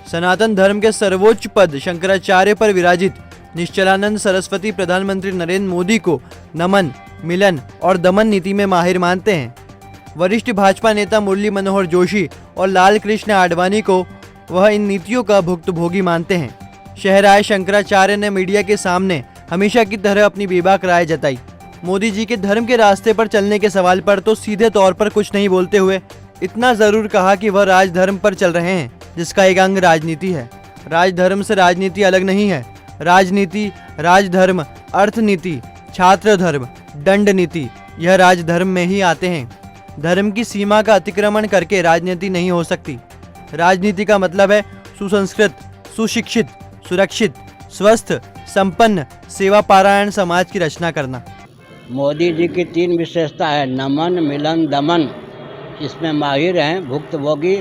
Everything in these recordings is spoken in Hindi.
सनातन धर्म के सर्वोच्च पद शंकराचार्य पर विराजित निश्चलानंद सरस्वती प्रधानमंत्री नरेंद्र मोदी को नमन, मिलन और दमन नीति में माहिर मानते हैं। वरिष्ठ भाजपा नेता मुरली मनोहर जोशी और लाल कृष्ण आडवाणी को वह इन नीतियों का भुक्तभोगी मानते हैं। शहर आए शंकराचार्य ने मीडिया के सामने हमेशा की तरह अपनी बेबाक राय जताई। मोदी जी के धर्म के रास्ते पर चलने के सवाल पर तो सीधे तौर पर कुछ नहीं बोलते हुए इतना जरूर कहा कि वह राजधर्म पर चल रहे हैं, जिसका एक अंग राजनीति है। राजधर्म से राजनीति अलग नहीं है। राजनीति, राजधर्म, अर्थनीति, छात्र धर्म, दंड नीति, यह राजधर्म में ही आते हैं। धर्म की सीमा का अतिक्रमण करके राजनीति नहीं हो सकती। राजनीति का मतलब है सुसंस्कृत, सुशिक्षित, सुरक्षित, स्वस्थ, संपन्न, सेवा पारायण समाज की रचना करना। मोदी जी की 3 विशेषता है, नमन, मिलन, दमन। इसमें माहिर हैं भुक्तभोगी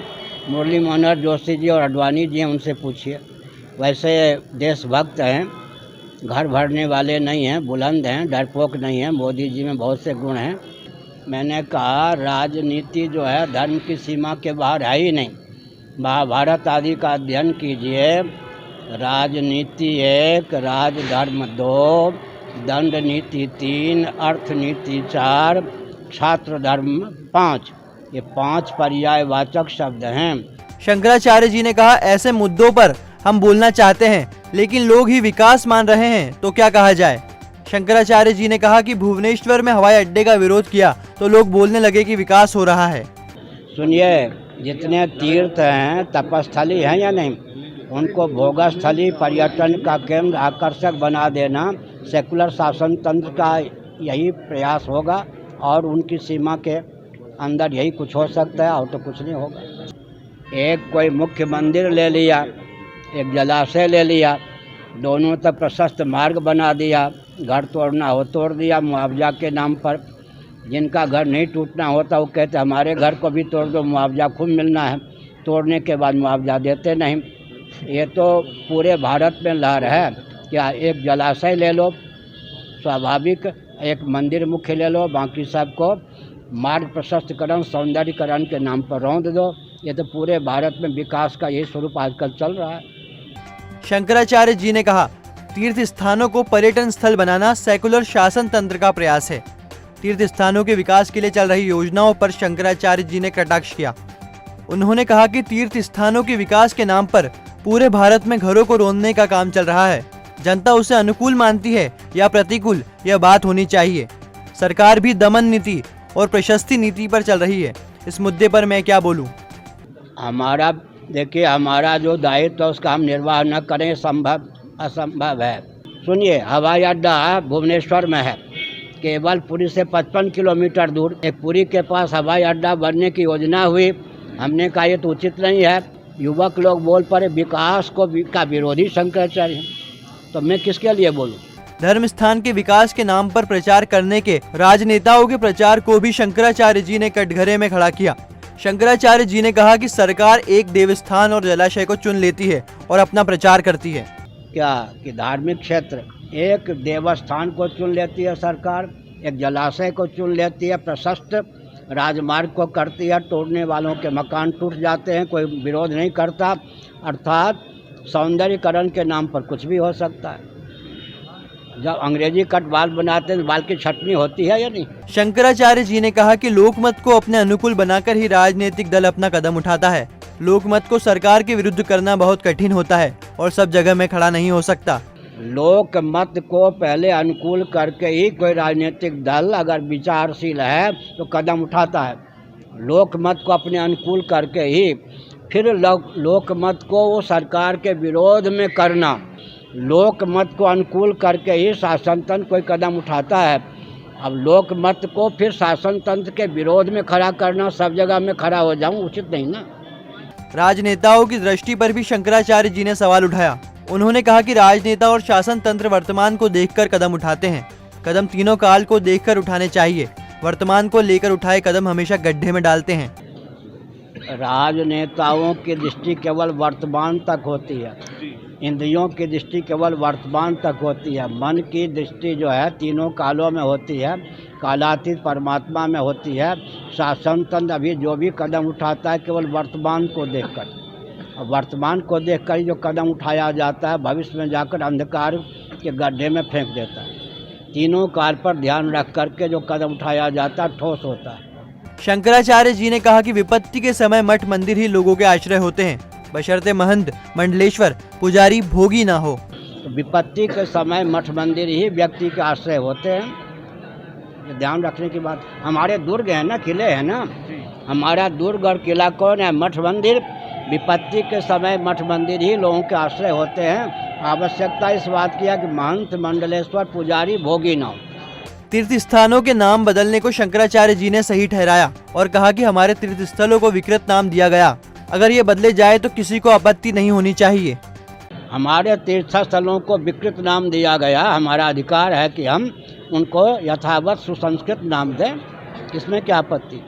मुरली मनोहर जोशी जी और आडवाणी जी हैं, उनसे पूछिए। वैसे देशभक्त हैं, घर भरने वाले नहीं हैं, बुलंद हैं, डरपोक नहीं हैं। मोदी जी में बहुत से गुण हैं। मैंने कहा राजनीति जो है धर्म की सीमा के बाहर है ही नहीं। महाभारत आदि का अध्ययन कीजिए। राजनीति 1, राजधर्म 2, दंड नीति 3, अर्थनीति 4, छात्र धर्म 5। ये 5 पर्यायवाचक शब्द हैं। शंकराचार्य जी ने कहा, ऐसे मुद्दों पर हम बोलना चाहते हैं लेकिन लोग ही विकास मान रहे हैं, तो क्या कहा जाए। शंकराचार्य जी ने कहा कि भुवनेश्वर में हवाई अड्डे का विरोध किया तो लोग बोलने लगे कि विकास हो रहा है। सुनिए, जितने तीर्थ हैं तपस्थली हैं या नहीं, उनको भोगस्थली, पर्यटन का केंद्र, आकर्षक बना देना सेकुलर शासन तंत्र का यही प्रयास होगा और उनकी सीमा के अंदर यही कुछ हो सकता है और तो कुछ नहीं होगा। एक कोई मुख्य मंदिर ले लिया, एक जलाशय ले लिया, दोनों तक प्रशस्त मार्ग बना दिया, घर तोड़ना हो तोड़ दिया मुआवजा के नाम पर। जिनका घर नहीं टूटना होता वो कहते हमारे घर को भी तोड़ दो, मुआवजा खूब मिलना है। तोड़ने के बाद मुआवजा देते नहीं। ये तो पूरे भारत में लहर है। क्या एक जलाशय ले लो, स्वाभाविक, एक मंदिर मुख्य ले लो, बाकी सबको मार्ग प्रशस्तीकरण, सौंदर्यीकरण के नाम पर रौंद दो। ये तो पूरे भारत में विकास का यही स्वरूप आजकल चल रहा है। शंकराचार्य जी ने कहा, तीर्थ स्थानों को पर्यटन स्थल बनाना सेकुलर शासन तंत्र का प्रयास है। तीर्थ स्थानों के विकास के लिए चल रही योजनाओं पर शंकराचार्य जी ने कटाक्ष किया। उन्होंने कहा कि तीर्थ स्थानों के विकास के नाम पर पूरे भारत में घरों को रोंदने का काम चल रहा है। जनता उसे अनुकूल मानती है या प्रतिकूल, यह बात होनी चाहिए। सरकार भी दमन नीति और प्रशस्ति नीति पर चल रही है। इस मुद्दे पर मैं क्या बोलूं। हमारा देखिए, हमारा जो दायित्व है उसका हम निर्वाह न करें असंभव है। सुनिए, हवाई अड्डा भुवनेश्वर में है, केवल पुरी से 55 किलोमीटर दूर। एक पुरी के पास हवाई अड्डा बनने की योजना हुई। हमने कहा ये तो उचित नहीं है। युवक लोग बोल पड़े विकास का विरोधी शंकराचार्य, तो मैं किसके लिए बोलूं। धर्म स्थान के विकास के नाम पर प्रचार करने के राजनेताओं के प्रचार को भी शंकराचार्य जी ने कटघरे में खड़ा किया। शंकराचार्य जी ने कहा कि सरकार एक देवस्थान और जलाशय को चुन लेती है और अपना प्रचार करती है। क्या कि धार्मिक क्षेत्र, एक देवस्थान को चुन लेती है सरकार, एक जलाशय को चुन लेती है, प्रशस्त राजमार्ग को करती है, तोड़ने वालों के मकान टूट जाते हैं, कोई विरोध नहीं करता। अर्थात सौंदर्यीकरण के नाम पर कुछ भी हो सकता है। जब अंग्रेजी कट बाल बनाते हैं बाल की छटनी होती है या नहीं। शंकराचार्य जी ने कहा कि लोकमत को अपने अनुकूल बनाकर ही राजनीतिक दल अपना कदम उठाता है। लोकमत को सरकार के विरुद्ध करना बहुत कठिन होता है और सब जगह में खड़ा नहीं हो सकता। लोकमत को पहले अनुकूल करके ही कोई राजनीतिक दल अगर विचारशील है तो कदम उठाता है। लोकमत को अपने अनुकूल करके ही फिर लोकमत को वो सरकार के विरोध में करना, लोकमत को अनुकूल करके ही शासन तंत्र कोई कदम उठाता है। अब लोकमत को फिर शासन तंत्र के विरोध में खड़ा करना, सब जगह में खड़ा हो जाऊं, उचित नहीं ना। राजनेताओं की दृष्टि पर भी शंकराचार्य जी ने सवाल उठाया। उन्होंने कहा कि राजनेता और शासन तंत्र वर्तमान को देखकर कदम उठाते हैं। कदम तीनों काल को देखकर उठाने चाहिए। वर्तमान को लेकर उठाए कदम हमेशा गड्ढे में डालते हैं। राजनेताओं की दृष्टि केवल वर्तमान तक होती है, इंद्रियों की दृष्टि केवल वर्तमान तक होती है, मन की दृष्टि जो है तीनों कालों में होती है, कालातीत परमात्मा में होती है। शासन तंत्र अभी जो भी कदम उठाता है केवल वर्तमान को देखकर। और वर्तमान को देखकर जो कदम उठाया जाता है भविष्य में जाकर अंधकार के गड्ढे में फेंक देता है। तीनों काल पर ध्यान रख करके जो कदम उठाया जाता है ठोस होता है। शंकराचार्य जी ने कहा कि विपत्ति के समय मठ मंदिर ही लोगों के आश्रय होते हैं, बशर्ते महंत, मंडलेश्वर, पुजारी भोगी ना हो। विपत्ति के समय मठ मंदिर ही व्यक्ति के आश्रय होते हैं। ये ध्यान रखने की बात। हमारे दुर्ग है ना, किले हैं ना, हमारा दुर्ग और किला कौन है? मठ मंदिर। विपत्ति के समय मठ मंदिर ही लोगों के आश्रय होते हैं। आवश्यकता इस बात की है कि महंत, मंडलेश्वर, पुजारी भोगी ना हो। तीर्थ स्थानों के नाम बदलने को शंकराचार्य जी ने सही ठहराया और कहा कि हमारे तीर्थ स्थलों को विकृत नाम दिया गया, अगर ये बदले जाए तो किसी को आपत्ति नहीं होनी चाहिए। हमारे तीर्थ स्थलों को विकृत नाम दिया गया, हमारा अधिकार है कि हम उनको यथावत सुसंस्कृत नाम दें, इसमें क्या आपत्ति?